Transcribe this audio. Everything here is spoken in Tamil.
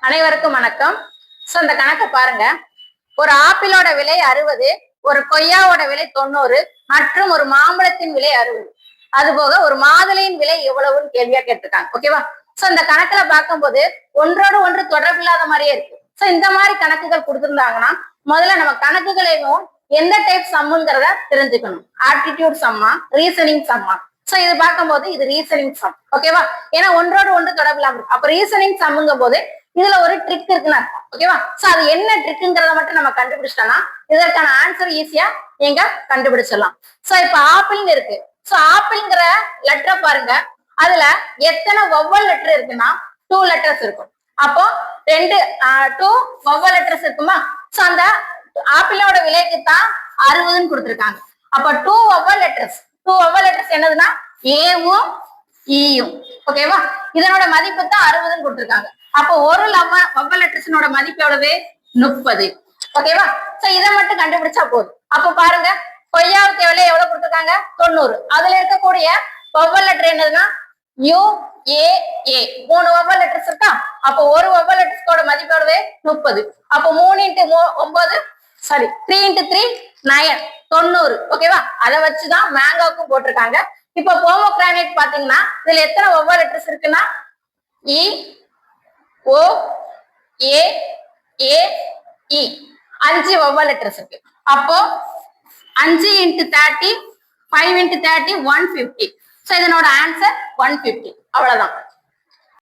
அனைவருக்கும் வணக்கம். சோ இந்த கணக்கை பாருங்க. ஒரு ஆப்பிளோட விலை 60, ஒரு கொய்யாவோட விலை 90 மற்றும் ஒரு மாம்பழத்தின் விலை 60. அதுபோக ஒரு மாதுளையின் விலை எவ்வளவுன்னு கேள்வியா கேட்டிருக்காங்க. ஓகேவா? சோ இந்த கணக்குல பார்க்கும்போது ஒன்றோடு ஒன்று தொடர்பு இல்லாத மாதிரியே இருக்கு. சோ இந்த மாதிரி கணக்குகள் கொடுத்திருந்தாங்கன்னா முதல்ல நம்ம கணக்குகளையும் எந்த டைப் சம்முங்கிறத தெரிஞ்சுக்கணும். ஆப்டிடியூட் சம்மா, ரீசனிங் சம்மா. சோ இது பார்க்கும்போது இது ரீசனிங் சம். ஓகேவா? ஏன்னா ஒன்றோடு ஒன்று தொடர்பு இல்லாம இருக்கு. அப்ப ரீசனிங் சம்முங்கும் போது இதுல ஒரு ட்ரிக் இருக்குன்னு அர்த்தம். ஓகேவா? சோ அது என்ன ட்ரிக்குங்கிறத மட்டும் நம்ம கண்டுபிடிச்சிட்டோம்னா இதற்கான ஆன்சர் ஈஸியா நீங்க கண்டுபிடிச்சிடலாம். சோ இப்ப ஆப்பிள்னு இருக்கு. சோ ஆப்பிள்ங்கிற லெட்டரை பாருங்க. அதுல எத்தனை வவ்வல் லெட்டர் இருக்குன்னா 2 லெட்டர்ஸ் இருக்கும். அப்போ 2 வவ்வல் லெட்டர்ஸ் இருக்குமா? சோ அந்த ஆப்பிளோட விலைக்கு தான் 60ன்னு கொடுத்துருக்காங்க. அப்ப 2 வவ்வல் லெட்டர்ஸ் என்னதுன்னா ஏவும் ஈயும். ஓகேவா? இதனோட மதிப்பு தான் 60ன்னு கொடுத்துருக்காங்க. அப்போ ஒரு வவ்வல் லெட்டர்ஸோட மதிப்பு எவ்வளவு? 30. ஓகேவா? சோ இதை மட்டும் கண்டுபிடிச்சா போதும். அப்போ பாருங்க, கொய்யாவுக்கு எவ்வளவு கொடுத்துருக்காங்க? 90. அதுல இருக்கக்கூடிய வவ்வல் லெட்டர் என்னதுன்னா you A A. 3 vowel letters இருக்கா? அப்போ ஒரு வவ்வல் லெட்டர்ஸோட மதிப்பு எவ்வளவு? 30. அப்போ 3 × 9 3 × 3 9 90. ஓகேவா? அதை வச்சுதான் மேங்கோக்கும் போட்டிருக்காங்க. இப்போ போமோகிரானேட் பாத்தீங்கன்னா இதுல எத்தனை வவ்வல் லெட்டர்ஸ் இருக்குன்னா இ ஓ ஏ ஏ இ 5 வவ்வல் லெட்டர்ஸ் இருக்கு. அப்போ 5 × 30 5 × 30 150. சோ இதனோட ஆன்சர் 150. அவ்வளவுதான்.